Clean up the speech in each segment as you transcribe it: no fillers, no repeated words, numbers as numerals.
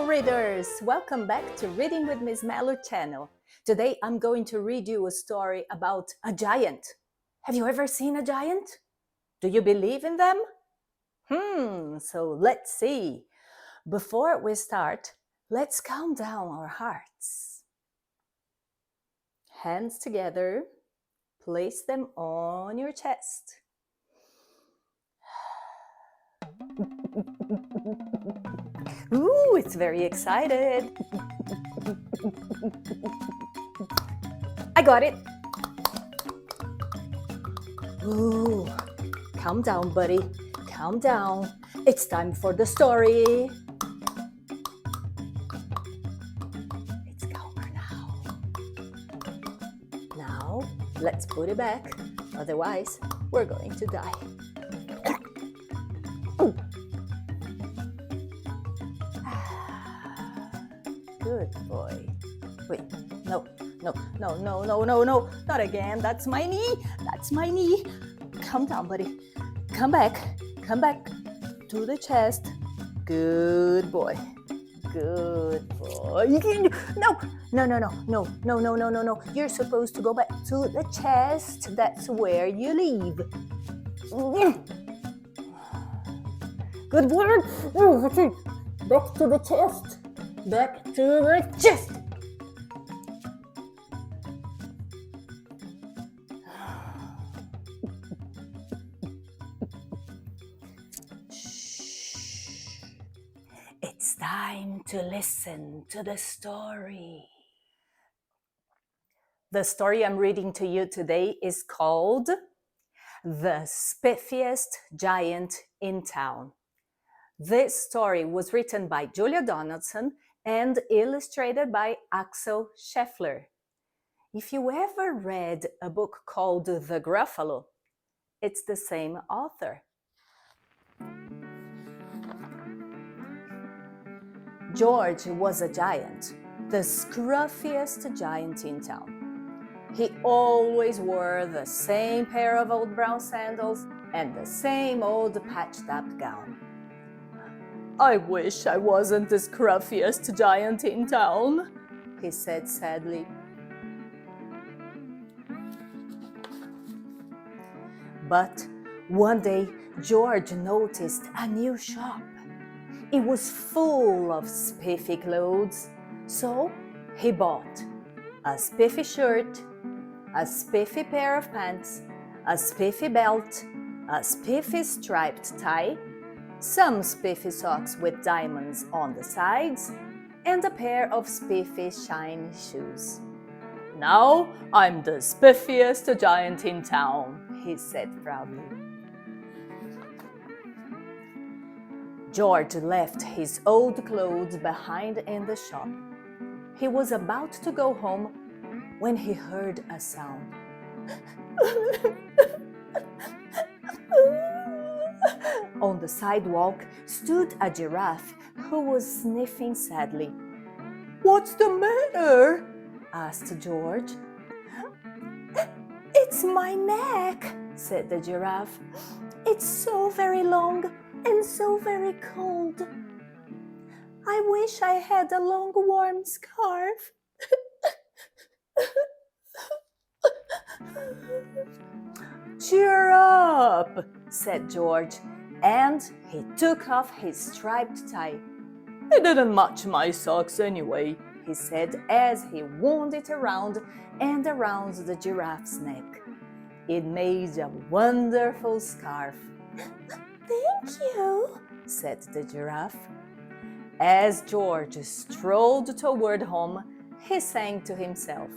readers! Welcome back to Reading with Miss Mello channel. Today I'm going to read you a story about a giant. Have you ever seen a giant? Do you believe in them? So let's see. Before we start, let's calm down our hearts. Hands together, place them on your chest. Ooh, it's very excited. I got it. Ooh, calm down, buddy. Calm down. It's time for the story. It's calmer now. Now, let's put it back. Otherwise, we're going to die. Good boy. Wait, no, not again. That's my knee. Calm down, buddy. Come back to the chest. Good boy. No. You're supposed to go back to the chest. That's where you leave. Good work. Back to the chest. Back to the chest. Shh. It's time to listen to the story. The story I'm reading to you today is called The Spiffiest Giant in Town. This story was written by Julia Donaldson and illustrated by Axel Scheffler. If you ever read a book called The Gruffalo, it's the same author. George was a giant, the scruffiest giant in town. He always wore the same pair of old brown sandals and the same old patched-up gown. I wish I wasn't the scruffiest giant in town, he said sadly. But one day, George noticed a new shop. It was full of spiffy clothes, so he bought a spiffy shirt, a spiffy pair of pants, a spiffy belt, a spiffy striped tie, some spiffy socks with diamonds on the sides, and a pair of spiffy shiny shoes. Now I'm the spiffiest giant in town, he said proudly. George left his old clothes behind in the shop. He was about to go home when he heard a sound. On the sidewalk stood a giraffe who was sniffing sadly. "What's the matter?" asked George. "It's my neck," said the giraffe. "It's so very long and so very cold. I wish I had a long warm scarf." "Cheer up," said George, and he took off his striped tie. "It didn't match my socks anyway," he said as he wound it around and around the giraffe's neck. It made a wonderful scarf. "Thank you," said the giraffe. As George strolled toward home, he sang to himself.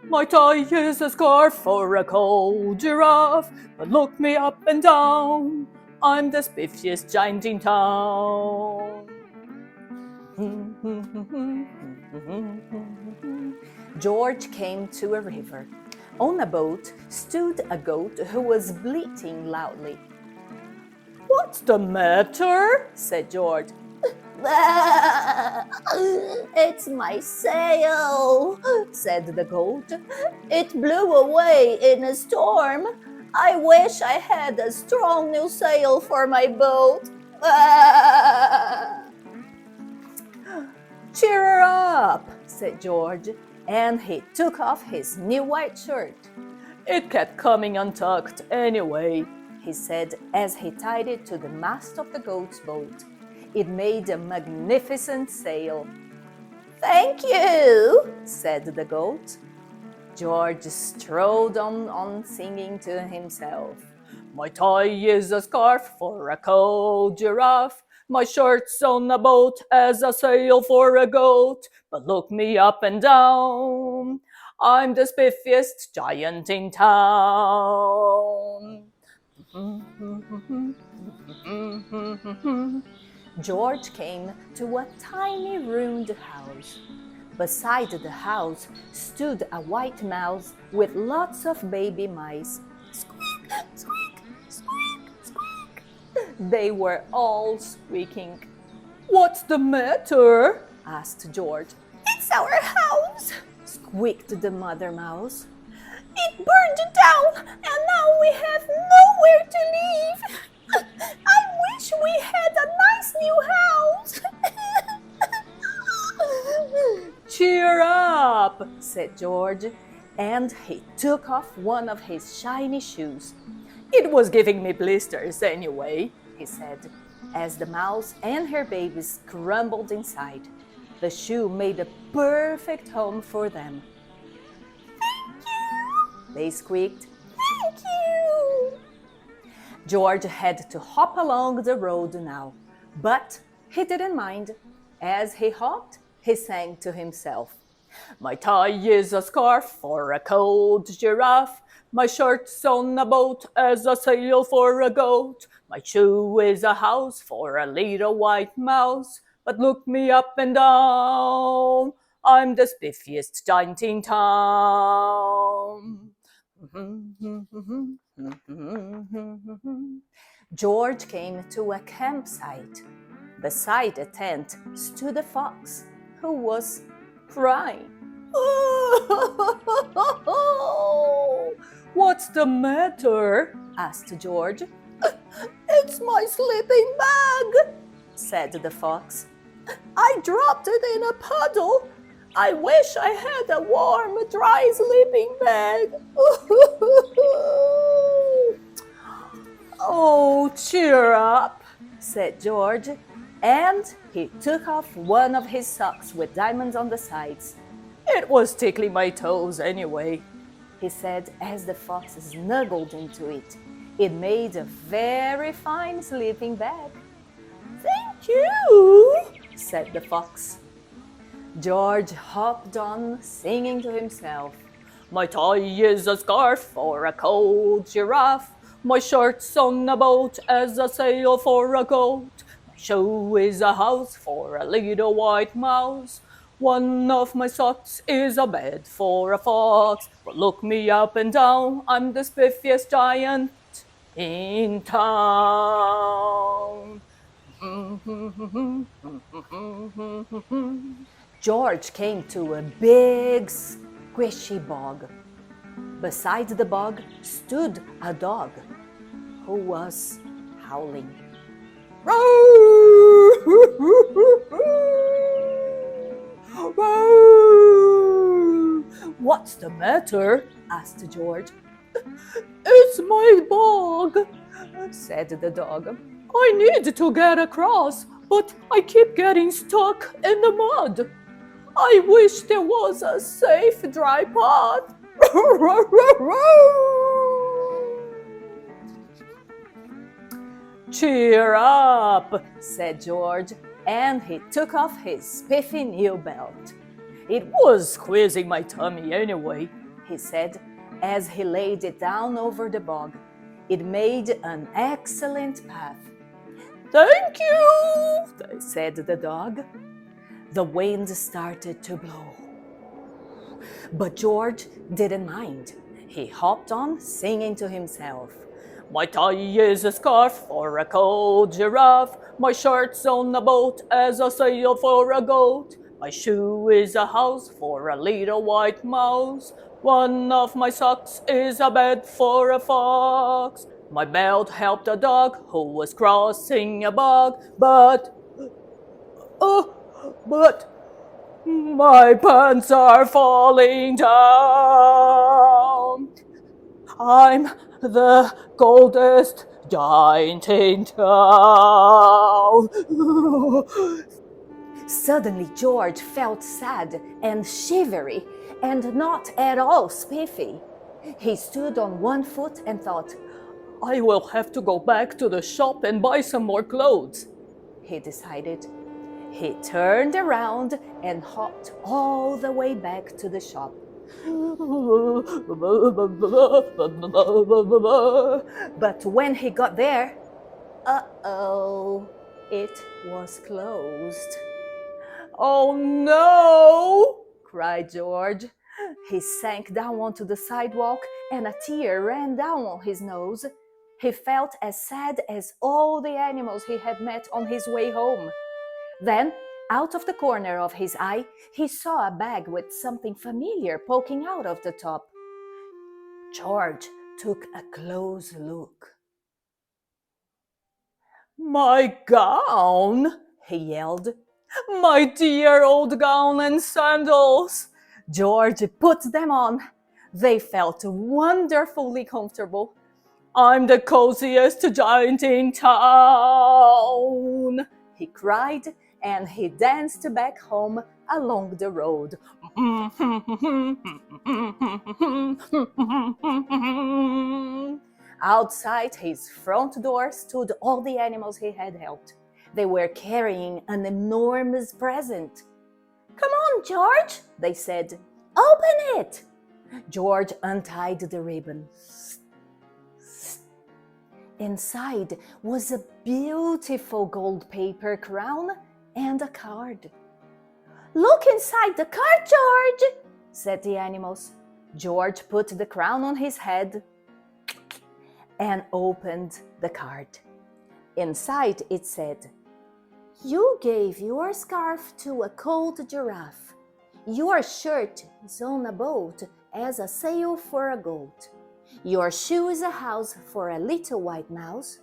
"My tie is a scarf for a cold giraffe, but look me up and down, I'm the spiffiest giant in town." George came to a river. On a boat stood a goat who was bleating loudly. "What's the matter?" said George. "It's my sail," said the goat. "It blew away in a storm. I wish I had a strong new sail for my boat." Cheer up, said George, and he took off his new white shirt. It kept coming untucked anyway, he said as he tied it to the mast of the goat's boat. It made a magnificent sail. Thank you, said the goat. George strode on singing to himself. My tie is a scarf for a cold giraffe. My shirt's on a boat as a sail for a goat. But look me up and down, I'm the spiffiest giant in town. George came to a tiny ruined house. Beside the house stood a white mouse with lots of baby mice. Squeak, squeak, squeak, squeak. They were all squeaking. What's the matter? asked George. It's our house, squeaked the mother mouse. It burned down and now we have nowhere to live. I wish we had a nice new house. Cheer up, said George, and he took off one of his shiny shoes. It was giving me blisters anyway, he said, as the mouse and her babies crumbled inside. The shoe made a perfect home for them. Thank you, they squeaked. Thank you. George had to hop along the road now, but he didn't mind. As he hopped, he sang to himself. My tie is a scarf for a cold giraffe. My shirt's on a boat as a sail for a goat. My shoe is a house for a little white mouse. But look me up and down, I'm the spiffiest giant in town. George came to a campsite. Beside a tent stood a fox who was crying. What's the matter? asked George. It's my sleeping bag, said the fox. I dropped it in a puddle. I wish I had a warm, dry sleeping bag. Oh, cheer up, said George, and he took off one of his socks with diamonds on the sides. It was tickling my toes anyway, he said as the fox snuggled into it. It made a very fine sleeping bag. Thank you, said the fox. George hopped on, singing to himself. My tie is a scarf for a cold giraffe. My shirt's on a boat as a sail for a goat. My shoe is a house for a little white mouse. One of my socks is a bed for a fox. But look me up and down, I'm the spiffiest giant in town. George came to a big, squishy bog. Beside the bog stood a dog who was howling. What's the matter? asked George. It's my bog, said the dog. I need to get across, but I keep getting stuck in the mud. I wish there was a safe, dry path. Cheer up, said George, and he took off his spiffy new belt. It was squeezing my tummy anyway, he said, as he laid it down over the bog. It made an excellent path. Thank you, said the dog. The wind started to blow. But George didn't mind. He hopped on, singing to himself. My tie is a scarf for a cold giraffe. My shirt's on a boat as a sail for a goat. My shoe is a house for a little white mouse. One of my socks is a bed for a fox. My belt helped a dog who was crossing a bog, but My pants are falling down. I'm the coldest giant in town. Suddenly George felt sad and shivery and not at all spiffy. He stood on one foot and thought, I will have to go back to the shop and buy some more clothes, he decided. He turned around and hopped all the way back to the shop. But when he got there, uh-oh, it was closed. Oh no, cried George. He sank down onto the sidewalk and a tear ran down on his nose. He felt as sad as all the animals he had met on his way home. Then, out of the corner of his eye, he saw a bag with something familiar poking out of the top. George took a close look. My gown, he yelled. My dear old gown and sandals. George put them on. They felt wonderfully comfortable. I'm the coziest giant in town, he cried, and he danced back home along the road. Outside his front door stood all the animals he had helped. They were carrying an enormous present. Come on, George, they said. Open it. George untied the ribbon. Inside was a beautiful gold paper crown and a card. Look inside the card, George, said the animals. George put the crown on his head and opened the card. Inside it said, You gave your scarf to a cold giraffe. Your shirt is on a boat as a sail for a goat. Your shoe is a house for a little white mouse.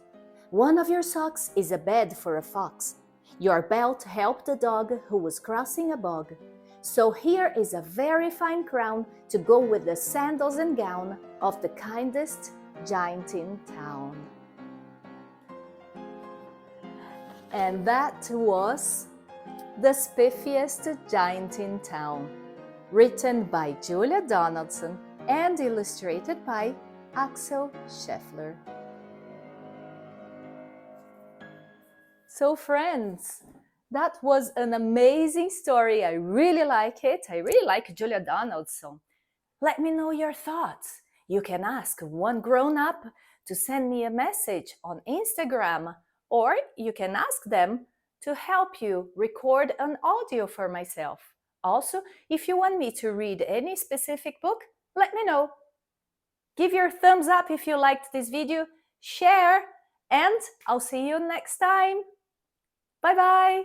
One of your socks is a bed for a fox. Your belt helped a dog who was crossing a bog. So here is a very fine crown to go with the sandals and gown of the kindest giant in town. And that was The Spiffiest Giant in Town, written by Julia Donaldson and illustrated by Axel Scheffler. So friends, that was an amazing story. I really like it. I really like Julia Donaldson. Let me know your thoughts. You can ask one grown-up to send me a message on Instagram, or you can ask them to help you record an audio for myself. Also, if you want me to read any specific book, let me know. Give your thumbs up if you liked this video, share, and I'll see you next time. Bye-bye.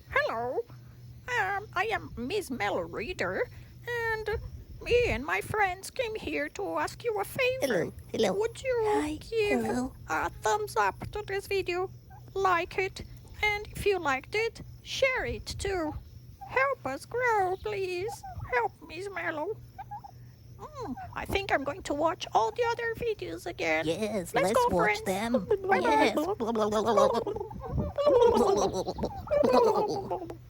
Hello, I am Miss Mellow Reader, and me and my friends came here to ask you a favor. Hello. Would you Hi. give Hello. a thumbs up to this video, like it, and if you liked it, share it too. Help us grow, please. Help Miss Mellow. I think I'm going to watch all the other videos again. Yes, Let's let's go, watch friends. them. Bye-bye. Yes.